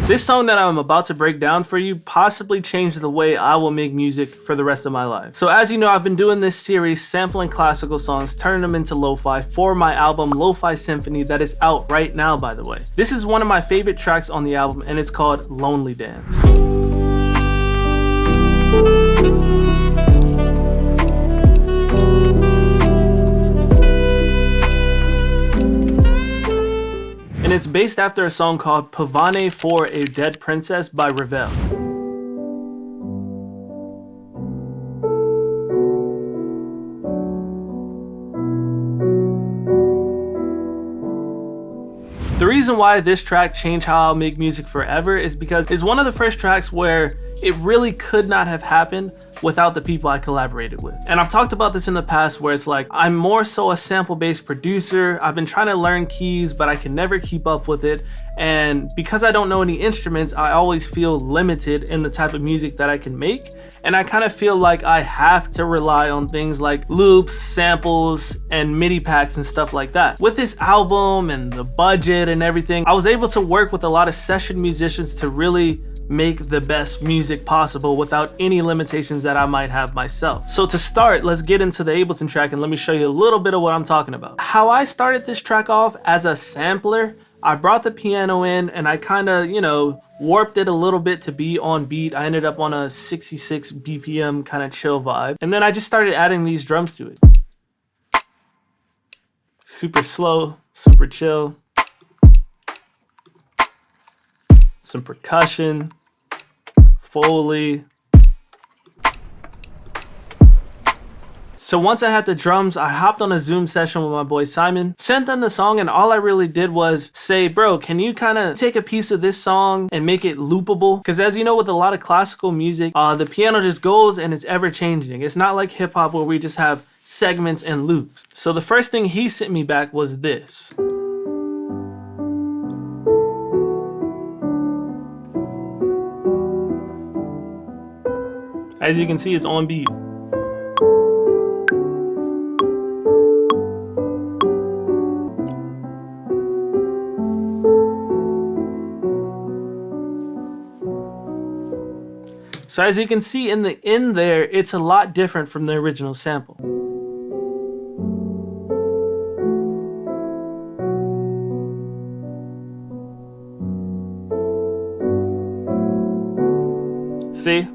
This song that I'm about to break down for you possibly changed the way I will make music for the rest of my life. So as you know, I've been doing this series sampling classical songs, turning them into lo-fi for my album Lofi Symphony that is out right now, by the way. This is one of my favorite tracks on the album and it's called Lonely Dance. And it's based after a song called Pavane for a Dead Princess by Ravel. The reason why this track changed how I'll make music forever is because it's one of the first tracks where it really could not have happened without the people I collaborated with. And I've talked about this in the past where it's like, I'm more so a sample-based producer. I've been trying to learn keys, but I can never keep up with it. And because I don't know any instruments, I always feel limited in the type of music that I can make. And I kind of feel like I have to rely on things like loops, samples, and MIDI packs and stuff like that. With this album and the budget and everything, I was able to work with a lot of session musicians to really make the best music possible without any limitations that I might have myself. So to start, let's get into the Ableton track and let me show you a little bit of what I'm talking about. How I started this track off as a sampler, I brought the piano in and I kind of, warped it a little bit to be on beat. I ended up on a 66 BPM kind of chill vibe. And then I just started adding these drums to it. Super slow, super chill. Some percussion. Foley. So once I had the drums, I hopped on a Zoom session with my boy Simon, sent them the song, and all I really did was say, bro, can you kind of take a piece of this song and make it loopable? Because as you know, with a lot of classical music, the piano just goes and it's ever changing. It's not like hip hop where we just have segments and loops. So the first thing he sent me back was this. As you can see, it's on beat. So as you can see in the end there, it's a lot different from the original sample. See?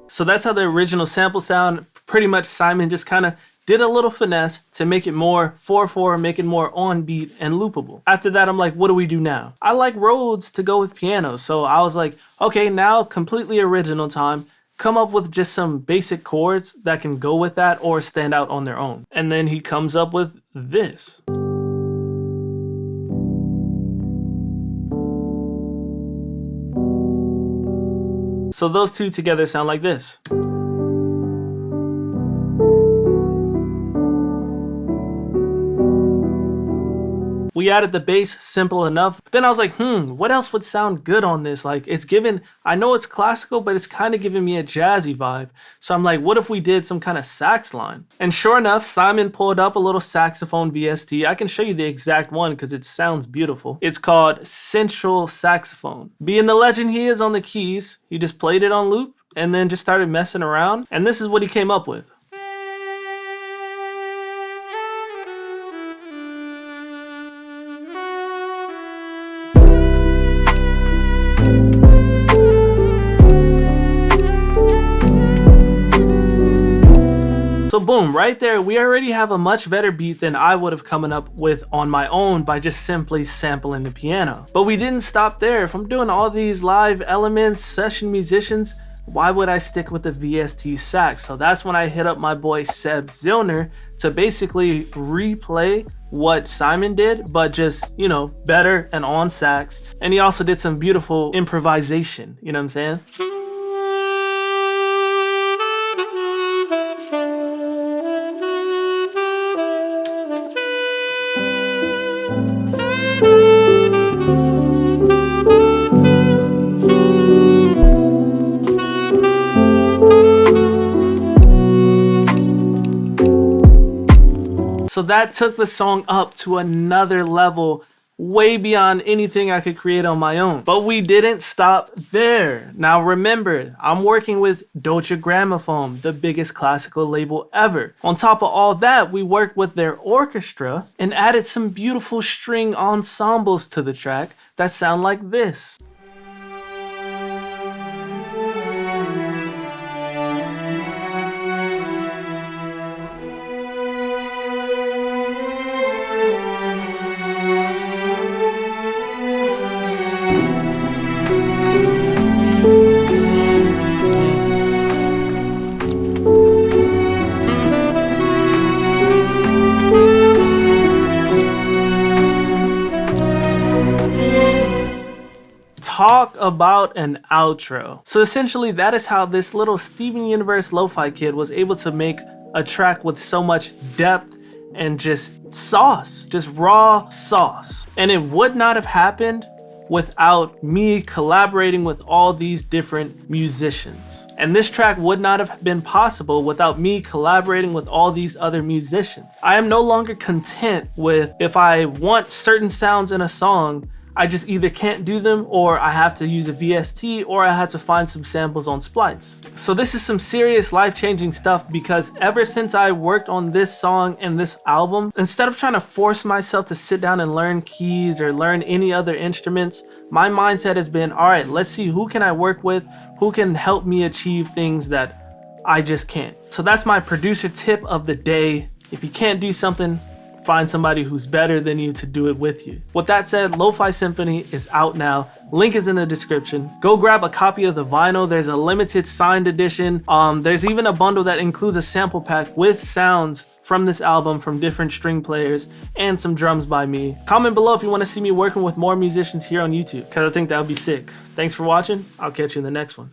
So that's how the original sample sound. Pretty much Simon just kind of did a little finesse to make it more 4/4, make it more on beat and loopable. After that, I'm like, what do we do now? I like Rhodes to go with piano. So I was like, okay, now completely original time. Come up with just some basic chords that can go with that or stand out on their own. And then he comes up with this. So those two together sound like this. We added the bass, simple enough. But then I was like, what else would sound good on this? Like, it's given, I know it's classical, but it's kind of giving me a jazzy vibe. So I'm like, what if we did some kind of sax line? And sure enough, Simon pulled up a little saxophone VST. I can show you the exact one because it sounds beautiful. It's called Central Saxophone. Being the legend he is on the keys, he just played it on loop and then just started messing around. And this is what he came up with. So boom, right there, we already have a much better beat than I would have come up with on my own by just simply sampling the piano. But we didn't stop there. If I'm doing all these live elements, session musicians, why would I stick with the VST sax? So that's when I hit up my boy Seb Zillner to basically replay what Simon did, but just, better and on sax. And he also did some beautiful improvisation, you know what I'm saying? So that took the song up to another level way beyond anything I could create on my own. But we didn't stop there. Now remember, I'm working with Deutsche Grammophon, the biggest classical label ever. On top of all that, we worked with their orchestra and added some beautiful string ensembles to the track that sound like this. Talk about an outro. So essentially that is how this little Steven Universe lo-fi kid was able to make a track with so much depth and just sauce, just raw sauce. And it would not have happened without me collaborating with all these different musicians. And this track would not have been possible without me collaborating with all these other musicians. I am no longer content with, if I want certain sounds in a song, I just either can't do them, or I have to use a VST, or I have to find some samples on Splice. So this is some serious life-changing stuff, because ever since I worked on this song and this album, instead of trying to force myself to sit down and learn keys or learn any other instruments, my mindset has been, all right, let's see who can I work with, who can help me achieve things that I just can't. So that's my producer tip of the day. If you can't do something, find somebody who's better than you to do it with you. With that said, Lofi Symphony is out now. Link is in the description. Go grab a copy of the vinyl. There's a limited signed edition. There's even a bundle that includes a sample pack with sounds from this album from different string players and some drums by me. Comment below if you want to see me working with more musicians here on YouTube, because I think that would be sick. Thanks for watching. I'll catch you in the next one.